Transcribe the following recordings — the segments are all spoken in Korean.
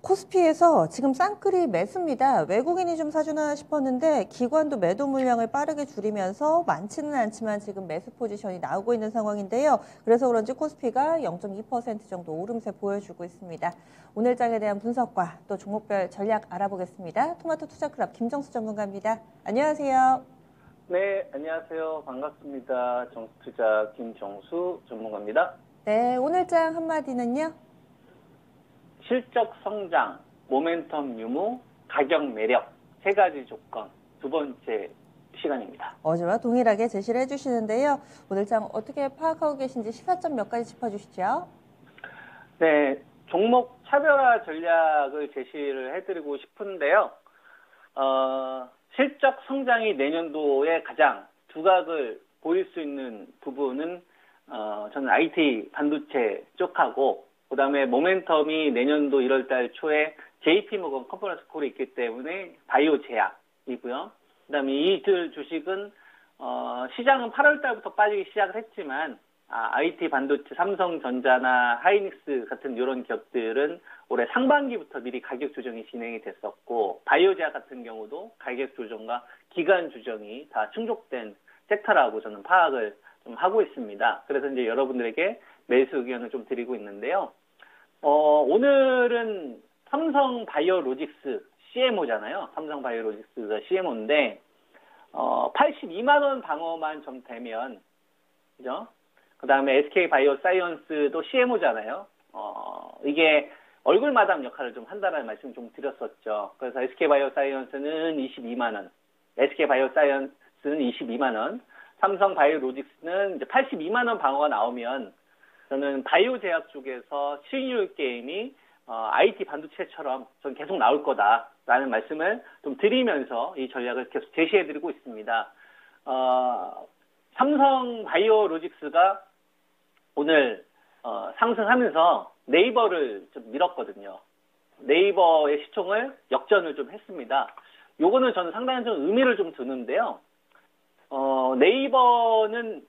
코스피에서 지금 쌍끌이 매수입니다. 외국인이 좀 사주나 싶었는데 기관도 매도 물량을 빠르게 줄이면서 많지는 않지만 지금 매수 포지션이 나오고 있는 상황인데요. 그래서 그런지 코스피가 0.2% 정도 오름세 보여주고 있습니다. 오늘 장에 대한 분석과 또 종목별 전략 알아보겠습니다. 토마토 투자클럽 김정수 전문가입니다. 안녕하세요. 네, 안녕하세요. 반갑습니다. 정수투자 김정수 전문가입니다. 네, 오늘 장 한마디는요? 실적 성장, 모멘텀 유무, 가격 매력, 세 가지 조건, 두 번째 시간입니다. 어제와 동일하게 제시를 해주시는데요. 오늘 장 어떻게 파악하고 계신지 시사점 몇 가지 짚어주시죠. 네, 종목 차별화 전략을 제시를 해드리고 싶은데요. 실적 성장이 내년도에 가장 두각을 보일 수 있는 부분은 저는 IT 반도체 쪽하고 그 다음에 모멘텀이 내년도 1월달 초에 JP모건 컨퍼런스 콜이 있기 때문에 바이오 제약이고요. 그 다음에 이들 주식은 시장은 8월달부터 빠지기 시작을 했지만 IT 반도체 삼성전자나 하이닉스 같은 이런 기업들은 올해 상반기부터 미리 가격 조정이 진행이 됐었고 바이오 제약 같은 경우도 가격 조정과 기간 조정이 다 충족된 섹터라고 저는 파악을 좀 하고 있습니다. 그래서 이제 여러분들에게 매수 의견을 좀 드리고 있는데요. 오늘은 삼성 바이오로직스 CMO잖아요. 삼성 바이오로직스가 CMO인데 82만 원 방어만 좀 되면, 그죠? 그 다음에 SK 바이오사이언스도 CMO잖아요. 이게 얼굴 마담 역할을 좀 한다는 말씀 좀 드렸었죠. 그래서 SK 바이오사이언스는 22만 원, SK 바이오사이언스는 22만 원, 삼성 바이오로직스는 이제 82만 원 방어가 나오면 저는 바이오 제약 쪽에서 실률 게임이 IT 반도체처럼 전 계속 나올 거다라는 말씀을 좀 드리면서 이 전략을 계속 제시해드리고 있습니다. 삼성 바이오로직스가 오늘 상승하면서 네이버를 좀 밀었거든요. 네이버의 시총을 역전을 좀 했습니다. 요거는 저는 상당히 좀 의미를 좀 두는데요. 네이버는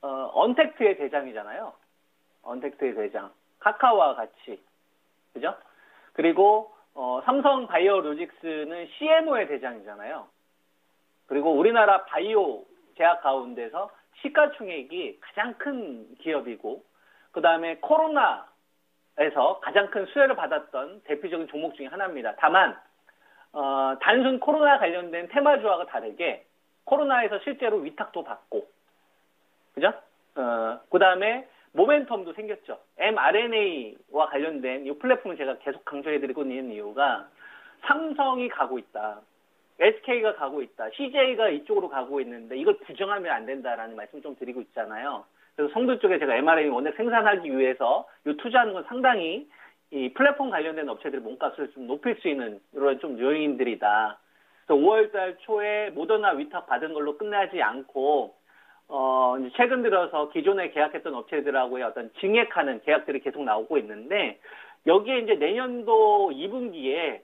언택트의 대장이잖아요. 언택트의 대장. 카카오와 같이. 그죠? 그리고 삼성 바이오로직스는 CMO의 대장이잖아요. 그리고 우리나라 바이오 제약 가운데서 시가총액이 가장 큰 기업이고 그 다음에 코로나에서 가장 큰 수혜를 받았던 대표적인 종목 중에 하나입니다. 다만 단순 코로나 관련된 테마주와가 다르게 코로나에서 실제로 위탁도 받고 그죠? 그 다음에 모멘텀도 생겼죠. mRNA와 관련된 이 플랫폼을 제가 계속 강조해드리고 있는 이유가 삼성이 가고 있다. SK가 가고 있다. CJ가 이쪽으로 가고 있는데 이걸 부정하면 안 된다라는 말씀 좀 드리고 있잖아요. 그래서 성도 쪽에 제가 mRNA 원액 생산하기 위해서 이 투자하는 건 상당히 이 플랫폼 관련된 업체들의 몸값을 좀 높일 수 있는 이런 좀 요인들이다. 그래서 5월달 초에 모더나 위탁 받은 걸로 끝나지 않고 이제 최근 들어서 기존에 계약했던 업체들하고의 어떤 증액하는 계약들이 계속 나오고 있는데 여기에 이제 내년도 2분기에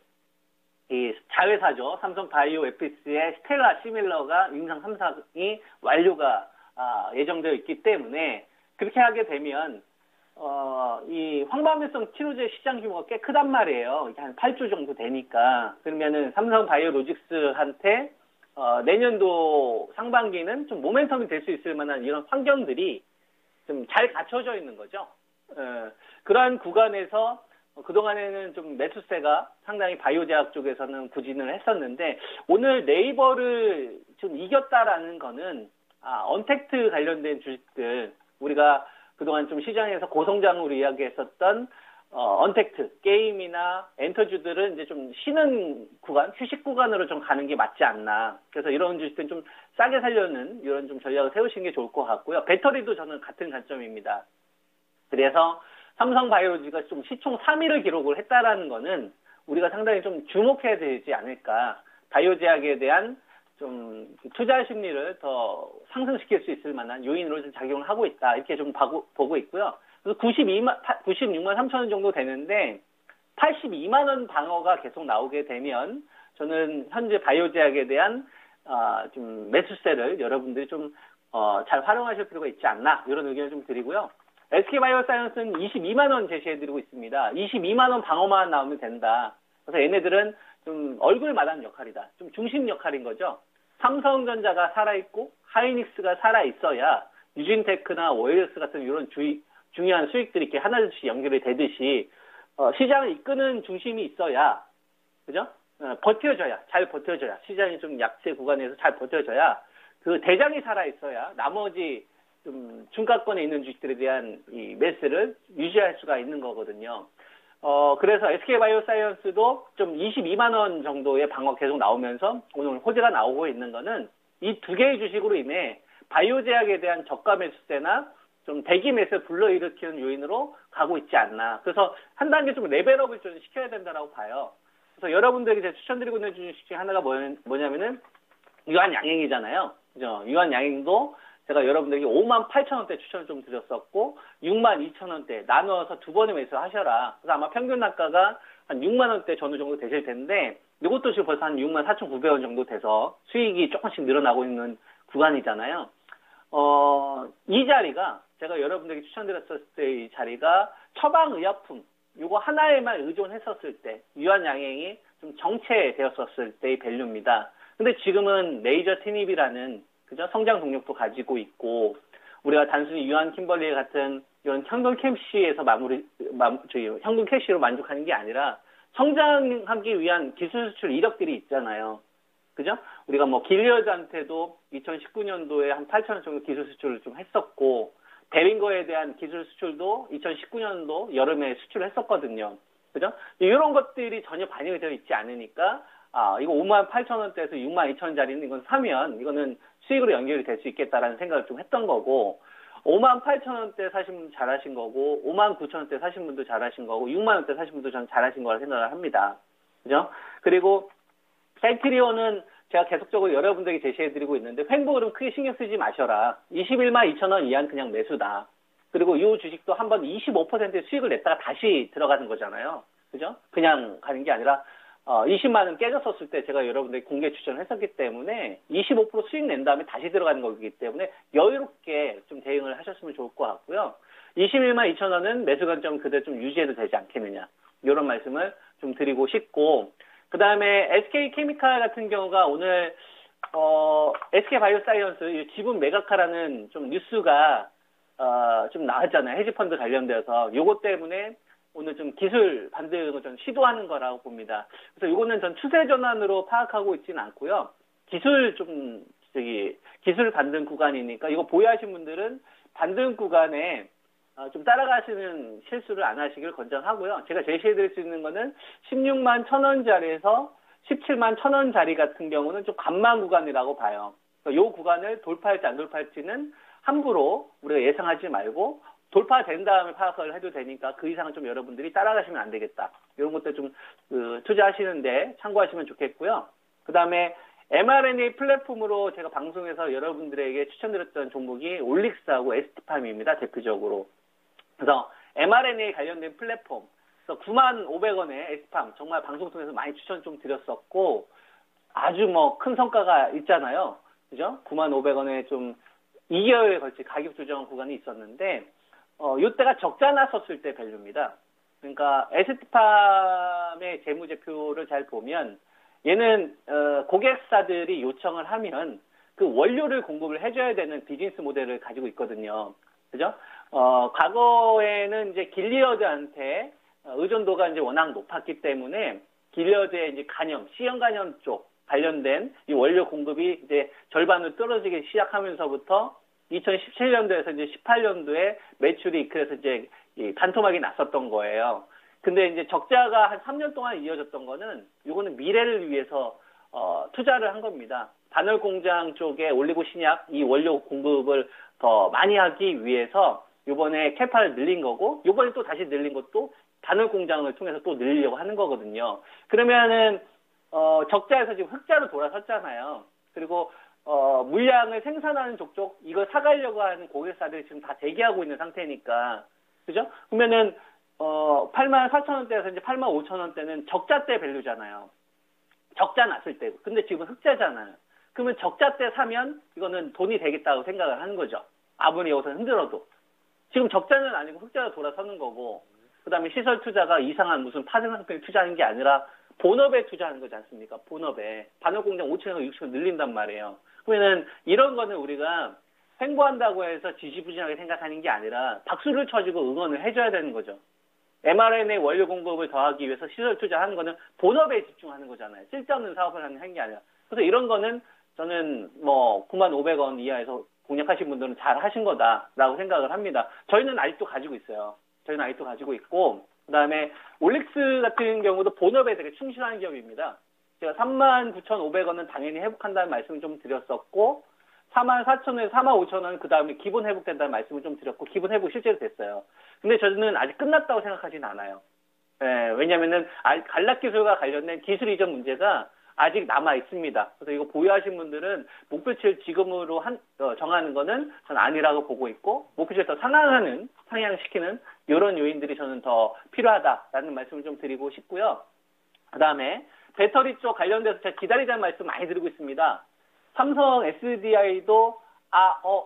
이 자회사죠. 삼성 바이오 에피스의 스텔라 시밀러가 임상 3상이 완료가 예정되어 있기 때문에 그렇게 하게 되면 이 황반면성 치료제 시장 규모가 꽤 크단 말이에요. 이게 한 8조 정도 되니까. 그러면은 삼성 바이오로직스한테 내년도 상반기는 좀 모멘텀이 될 수 있을 만한 이런 환경들이 좀 잘 갖춰져 있는 거죠. 그러한 구간에서 그동안에는 좀 매수세가 상당히 바이오 제약 쪽에서는 부진을 했었는데 오늘 네이버를 좀 이겼다라는 거는 언택트 관련된 주식들 우리가 그동안 좀 시장에서 고성장으로 이야기했었던 언택트 게임이나 엔터주들은 이제 좀 쉬는 구간, 휴식 구간으로 좀 가는 게 맞지 않나. 그래서 이런 주식들은 좀 싸게 살려는 이런 좀 전략을 세우시는 게 좋을 것 같고요. 배터리도 저는 같은 관점입니다. 그래서 삼성 바이오로직가 좀 시총 3위를 기록을 했다라는 거는 우리가 상당히 좀 주목해야 되지 않을까. 바이오 제약에 대한 좀 투자 심리를 더 상승시킬 수 있을 만한 요인으로 좀 작용을 하고 있다. 이렇게 좀 보고 있고요. 그래서 96만 3천 원 정도 되는데 82만 원 방어가 계속 나오게 되면 저는 현재 바이오 제약에 대한 좀 매수세를 여러분들이 좀 잘 활용하실 필요가 있지 않나 이런 의견을 좀 드리고요. SK바이오사이언스는 22만 원 제시해드리고 있습니다. 22만 원 방어만 나오면 된다. 그래서 얘네들은 좀 얼굴마다는 역할이다. 좀 중심 역할인 거죠. 삼성전자가 살아있고 하이닉스가 살아있어야 유진테크나 오일스 같은 이런 중요한 수익들이 이렇게 하나씩 연결이 되듯이 시장을 이끄는 중심이 있어야, 그죠? 버텨줘야, 잘 버텨줘야, 시장이 좀 약세 구간에서 잘 버텨줘야 그 대장이 살아있어야 나머지 좀 중가권에 있는 주식들에 대한 이 매수를 유지할 수가 있는 거거든요. 그래서 SK바이오사이언스도 좀 22만 원 정도의 방어 계속 나오면서 오늘 호재가 나오고 있는 거는 이 두 개의 주식으로 인해 바이오 제약에 대한 저가 매수세나 좀 대기 매수를 불러일으키는 요인으로 가고 있지 않나. 그래서 한 단계 좀 레벨업을 좀 시켜야 된다라고 봐요. 그래서 여러분들에게 제가 추천드리고 있는 주식 중에 하나가 뭐냐면은 유한양행이잖아요. 그죠? 유한양행도 제가 여러분들에게 58,000원대 추천을 좀 드렸었고 62,000원대 나누어서 두 번에 매수하셔라. 그래서 아마 평균 단가가 한 6만 원대 전후 정도 되실 텐데 이것도 지금 벌써 한 64,900원 정도 돼서 수익이 조금씩 늘어나고 있는 구간이잖아요. 이 자리가 제가 여러분들에게 추천드렸을 때 이 자리가 처방의약품 요거 하나에만 의존했었을 때 유한양행이 좀 정체되었었을 때의 밸류입니다. 근데 지금은 레이저 티닙이라는 그죠? 성장 동력도 가지고 있고 우리가 단순히 유한 킴벌리 같은 이런 현금 캐시에서 현금 캐시로 만족하는 게 아니라 성장하기 위한 기술 수출 이력들이 있잖아요. 그죠? 우리가 뭐 길리어드한테도 2019년도에 한 8천원 정도 기술 수출을 좀 했었고 베링거에 대한 기술 수출도 2019년도 여름에 수출을 했었거든요. 그죠? 이런 것들이 전혀 반영이 되어 있지 않으니까 이거 58,000원대에서 62,000원짜리는 이건 사면 이거는 수익으로 연결이 될 수 있겠다라는 생각을 좀 했던 거고 58,000원대 사신 분 잘하신 거고 59,000원대 사신 분도 잘하신 거고 6만원대 사신 분도 전 잘하신 거라 생각을 합니다. 그죠? 그리고 셀트리온은 제가 계속적으로 여러분들에게 제시해드리고 있는데 횡보흐름 크게 신경 쓰지 마셔라. 21만 2천원 이하는 그냥 매수다. 그리고 이 주식도 한번 25%의 수익을 냈다가 다시 들어가는 거잖아요. 그죠? 그냥 가는 게 아니라 20만 원 깨졌었을 때 제가 여러분들에게 공개 추천을 했었기 때문에 25% 수익 낸 다음에 다시 들어가는 거기 때문에 여유롭게 좀 대응을 하셨으면 좋을 것 같고요. 21만 2천 원은 매수 관점 그대로 좀 유지해도 되지 않겠느냐. 이런 말씀을 좀 드리고 싶고 그 다음에 SK케미칼 같은 경우가 오늘 SK바이오사이언스 지분 매각하라는 좀 뉴스가 좀 나왔잖아요. 헤지펀드 관련돼서 요거 때문에 오늘 좀 기술 반등을 좀 시도하는 거라고 봅니다. 그래서 이거는 전 추세 전환으로 파악하고 있지는 않고요. 기술 반등 구간이니까 이거 보유하신 분들은 반등 구간에 좀 따라가시는 실수를 안 하시길 권장하고요. 제가 제시해드릴 수 있는 거는 16만 1,000원짜리에서 17만 1,000원짜리 같은 경우는 좀 관망 구간이라고 봐요. 그러니까 이 구간을 돌파할지 안 돌파할지는 함부로 우리가 예상하지 말고 돌파된 다음에 파악을 해도 되니까 그 이상은 좀 여러분들이 따라가시면 안 되겠다. 이런 것들 좀 투자하시는데 참고하시면 좋겠고요. 그 다음에 mRNA 플랫폼으로 제가 방송에서 여러분들에게 추천드렸던 종목이 올릭스하고 ST팜입니다. 대표적으로. 그래서 mRNA 관련된 플랫폼. 그래서 9,500원에 ST팜 정말 방송 통해서 많이 추천 좀 드렸었고 아주 뭐 큰 성과가 있잖아요. 그죠? 9,500원에 좀 2개월에 걸쳐 가격 조정 구간이 있었는데 이때가 적자 났었을 때 밸류입니다. 그러니까 ST팜의 재무제표를 잘 보면 얘는 고객사들이 요청을 하면 그 원료를 공급을 해줘야 되는 비즈니스 모델을 가지고 있거든요. 그죠? 과거에는 이제 길리어드한테 의존도가 이제 워낙 높았기 때문에 길리어드의 이제 C형 간염 쪽 관련된 이 원료 공급이 이제 절반으로 떨어지기 시작하면서부터 2017년도에서 이제 18년도에 매출이 그래서 이제 반토막이 났었던 거예요. 근데 이제 적자가 한 3년 동안 이어졌던 거는 이거는 미래를 위해서 투자를 한 겁니다. 단월 공장 쪽에 올리고 신약 이 원료 공급을 더 많이 하기 위해서 이번에 캐파를 늘린 거고 이번에 또 다시 늘린 것도 단월 공장을 통해서 또 늘리려고 하는 거거든요. 그러면은 적자에서 지금 흑자로 돌아섰잖아요. 그리고 물량을 생산하는 족족 이걸 사가려고 하는 고객사들이 지금 다 대기하고 있는 상태니까 그죠? 그러면은 84,000원대에서 이제 85,000원대는 적자 때 밸류잖아요. 적자 났을 때. 근데 지금 흑자잖아요. 그러면 적자 때 사면 이거는 돈이 되겠다고 생각을 하는 거죠. 아무리 여기서 흔들어도. 지금 적자는 아니고 흑자로 돌아서는 거고, 그 다음에 시설 투자가 이상한 무슨 파생 상품에 투자하는 게 아니라 본업에 투자하는 거지 않습니까? 본업에. 반업 공장 5천에서 6천 늘린단 말이에요. 그러면은 이런 거는 우리가 횡보한다고 해서 지지부진하게 생각하는 게 아니라 박수를 쳐주고 응원을 해줘야 되는 거죠. mRNA 원료 공급을 더하기 위해서 시설 투자하는 거는 본업에 집중하는 거잖아요. 쓸데없는 사업을 하는 게 아니라. 그래서 이런 거는 저는 뭐 95,500원 이하에서 공략하신 분들은 잘 하신 거다라고 생각을 합니다. 저희는 아직도 가지고 있어요. 저희는 아직도 가지고 있고, 그 다음에 올릭스 같은 경우도 본업에 되게 충실한 기업입니다. 제가 39,500원은 당연히 회복한다는 말씀을 좀 드렸었고, 44,000원에서 45,000원 그 다음에 기본 회복된다는 말씀을 좀 드렸고, 기본 회복 실제로 됐어요. 근데 저는 아직 끝났다고 생각하진 않아요. 왜냐면은 간략기술과 관련된 기술 이전 문제가 아직 남아 있습니다. 그래서 이거 보유하신 분들은 목표치를 지금으로 정하는 거는 전 아니라고 보고 있고, 목표치를 더 상향시키는 이런 요인들이 저는 더 필요하다라는 말씀을 좀 드리고 싶고요. 그 다음에 배터리 쪽 관련돼서 제가 기다리자는 말씀 많이 드리고 있습니다. 삼성 SDI도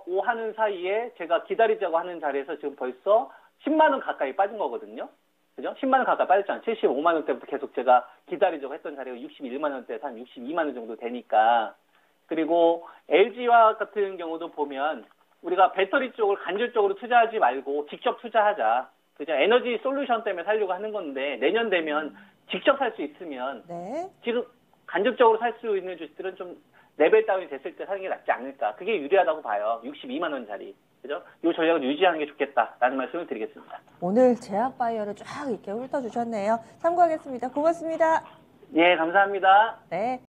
오 하는 사이에 제가 기다리자고 하는 자리에서 지금 벌써 10만 원 가까이 빠진 거거든요. 그죠? 10만 원 가까이 빠졌잖아요. 75만 원대부터 계속 제가 기다리자고 했던 자리가 61만 원대에서 한 62만 원 정도 되니까. 그리고 LG화학 같은 경우도 보면 우리가 배터리 쪽을 간접적으로 투자하지 말고 직접 투자하자. 그죠? 에너지 솔루션 때문에 살려고 하는 건데 내년 되면 직접 살 수 있으면 네. 지금 간접적으로 살 수 있는 주식들은 좀 레벨 다운이 됐을 때 사는 게 낫지 않을까. 그게 유리하다고 봐요. 62만 원짜리. 그죠? 이 전략을 유지하는 게 좋겠다라는 말씀을 드리겠습니다. 오늘 제약 바이어를 쫙 이렇게 훑어주셨네요. 참고하겠습니다. 고맙습니다. 예, 감사합니다. 네.